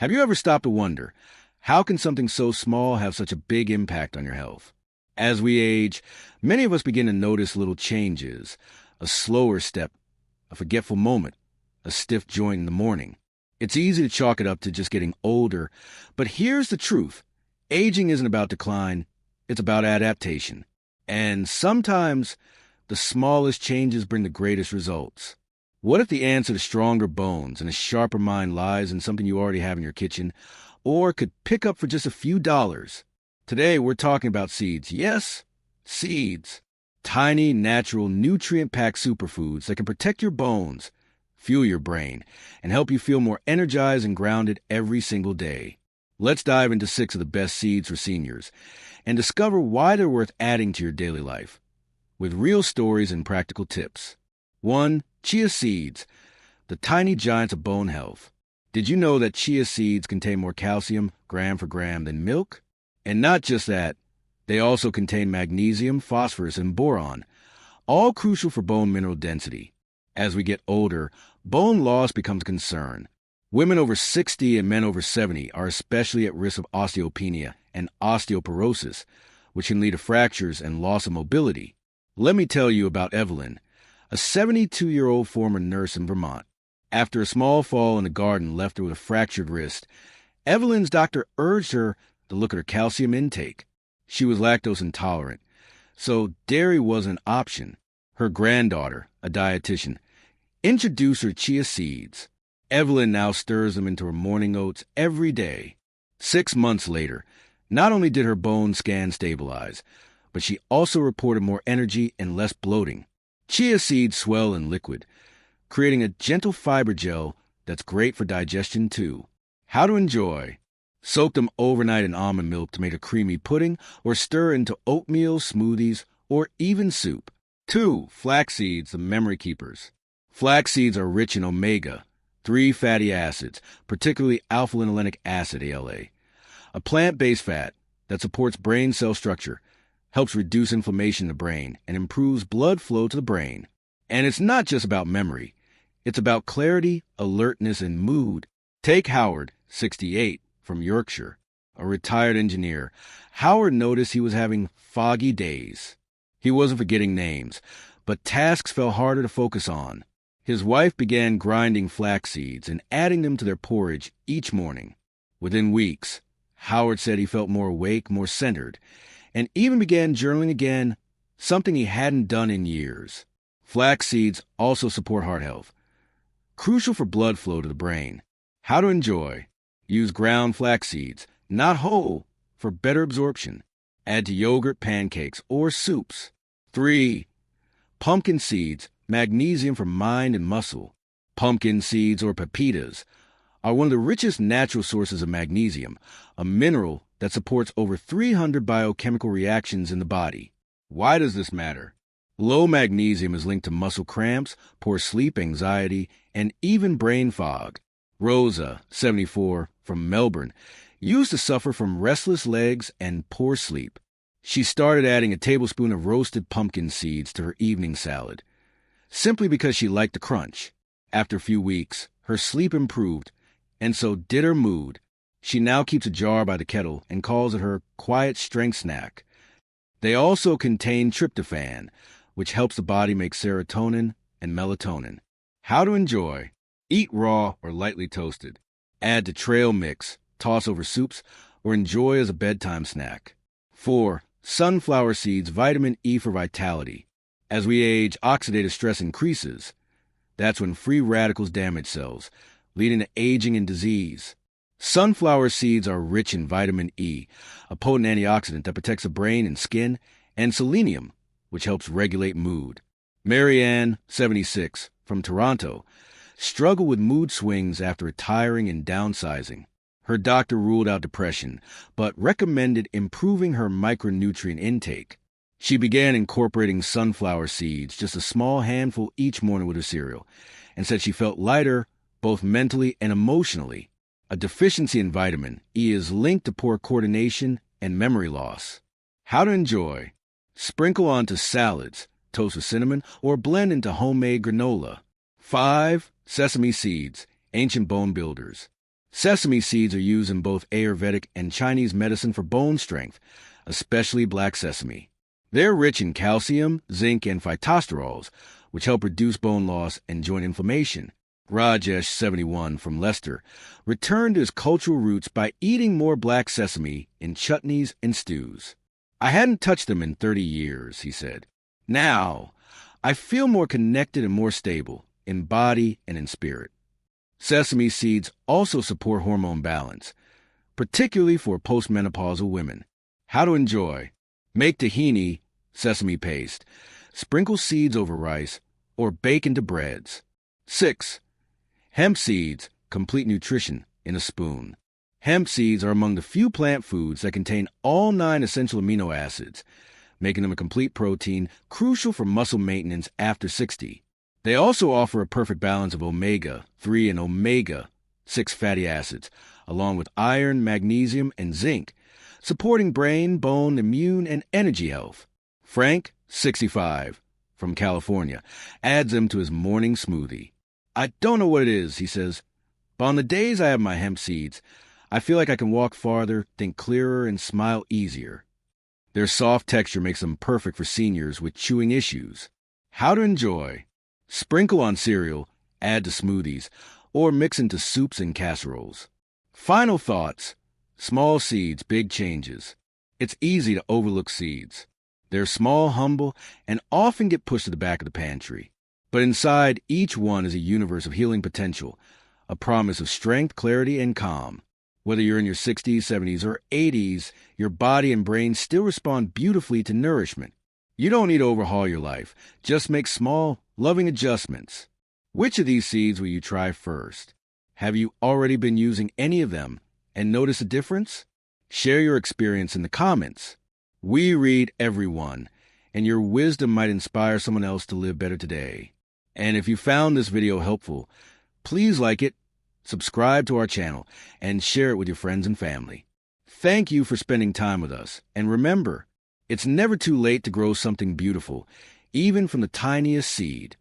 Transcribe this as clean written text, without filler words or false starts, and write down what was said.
Have you ever stopped to wonder, how can something so small have such a big impact on your health? As we age, many of us begin to notice little changes, a slower step, a forgetful moment, a stiff joint in the morning. It's easy to chalk it up to just getting older, but here's the truth. Aging isn't about decline, it's about adaptation. And sometimes, the smallest changes bring the greatest results. What if the answer to stronger bones and a sharper mind lies in something you already have in your kitchen, or could pick up for just a few dollars? Today, we're talking about seeds. Yes, seeds. Tiny, natural, nutrient-packed superfoods that can protect your bones, fuel your brain, and help you feel more energized and grounded every single day. Let's dive into 6 of the best seeds for seniors and discover why they're worth adding to your daily life, with real stories and practical tips. 1. Chia seeds, the tiny giants of bone health. Did you know that chia seeds contain more calcium, gram for gram, than milk? And not just that, they also contain magnesium, phosphorus, and boron, all crucial for bone mineral density. As we get older, bone loss becomes a concern. Women over 60 and men over 70 are especially at risk of osteopenia and osteoporosis, which can lead to fractures and loss of mobility. Let me tell you about Evelyn, a 72-year-old former nurse in Vermont. After a small fall in the garden left her with a fractured wrist, Evelyn's doctor urged her to look at her calcium intake. She was lactose intolerant, so dairy wasn't an option. Her granddaughter, a dietitian, introduced her chia seeds. Evelyn now stirs them into her morning oats every day. 6 months later, not only did her bone scan stabilize, but she also reported more energy and less bloating. Chia seeds swell in liquid, creating a gentle fiber gel that's great for digestion too. How to enjoy. Soak them overnight in almond milk to make a creamy pudding, or stir into oatmeal, smoothies, or even soup. 2. Flax seeds, the memory keepers. Flax seeds are rich in omega-3 fatty acids, particularly alpha-linolenic acid, ALA, a plant-based fat that supports brain cell structure, helps reduce inflammation in the brain, and improves blood flow to the brain. And it's not just about memory. It's about clarity, alertness, and mood. Take Howard, 68, from Yorkshire, a retired engineer. Howard noticed he was having foggy days. He wasn't forgetting names, but tasks felt harder to focus on. His wife began grinding flax seeds and adding them to their porridge each morning. Within weeks, Howard said he felt more awake, more centered, and even began journaling again, something he hadn't done in years. Flax seeds also support heart health, crucial for blood flow to the brain. How to enjoy. Use ground flax seeds, not whole, for better absorption. Add to yogurt, pancakes, or soups. 3. Pumpkin seeds, magnesium for mind and muscle. Pumpkin seeds, or pepitas, are one of the richest natural sources of magnesium, a mineral that supports over 300 biochemical reactions in the body. Why does this matter? Low magnesium is linked to muscle cramps, poor sleep, anxiety, and even brain fog. Rosa, 74, from Melbourne, used to suffer from restless legs and poor sleep. She started adding a tablespoon of roasted pumpkin seeds to her evening salad, simply because she liked the crunch. After a few weeks, her sleep improved, and so did her mood. She now keeps a jar by the kettle and calls it her quiet strength snack. They also contain tryptophan, which helps the body make serotonin and melatonin. How to enjoy. Eat raw or lightly toasted. Add to trail mix, toss over soups, or enjoy as a bedtime snack. 4. Sunflower seeds, vitamin E for vitality. As we age, oxidative stress increases. That's when free radicals damage cells, leading to aging and disease. Sunflower seeds are rich in vitamin E, a potent antioxidant that protects the brain and skin, and selenium, which helps regulate mood. Marianne, 76, from Toronto, struggled with mood swings after retiring and downsizing. Her doctor ruled out depression, but recommended improving her micronutrient intake. She began incorporating sunflower seeds, just a small handful each morning with her cereal, and said she felt lighter both mentally and emotionally. A deficiency in vitamin E is linked to poor coordination and memory loss. How to enjoy. Sprinkle onto salads, toast with cinnamon, or blend into homemade granola. 5. Sesame seeds, ancient bone builders. Sesame seeds are used in both Ayurvedic and Chinese medicine for bone strength, especially black sesame. They're rich in calcium, zinc, and phytosterols, which help reduce bone loss and joint inflammation. Rajesh, 71, from Leicester, returned to his cultural roots by eating more black sesame in chutneys and stews. I hadn't touched them in 30 years, he said. Now, I feel more connected and more stable, in body and in spirit. Sesame seeds also support hormone balance, particularly for postmenopausal women. How to enjoy. Make tahini, sesame paste, sprinkle seeds over rice, or bake into breads. 6. Hemp seeds, complete nutrition, in a spoon. Hemp seeds are among the few plant foods that contain all 9 essential amino acids, making them a complete protein crucial for muscle maintenance after 60. They also offer a perfect balance of omega-3 and omega-6 fatty acids, along with iron, magnesium, and zinc, supporting brain, bone, immune, and energy health. Frank, 65, from California, adds them to his morning smoothie. I don't know what it is, he says, but on the days I have my hemp seeds, I feel like I can walk farther, think clearer, and smile easier. Their soft texture makes them perfect for seniors with chewing issues. How to enjoy. Sprinkle on cereal, add to smoothies, or mix into soups and casseroles. Final thoughts. Small seeds, big changes. It's easy to overlook seeds. They're small, humble, and often get pushed to the back of the pantry. But inside each one is a universe of healing potential, a promise of strength, clarity, and calm. Whether you're in your 60s, 70s, or 80s, your body and brain still respond beautifully to nourishment. You don't need to overhaul your life. Just make small, loving adjustments. Which of these seeds will you try first? Have you already been using any of them and notice a difference? Share your experience in the comments. We read every one, and your wisdom might inspire someone else to live better today. And if you found this video helpful, please like it, subscribe to our channel, and share it with your friends and family. Thank you for spending time with us. And remember, it's never too late to grow something beautiful, even from the tiniest seed.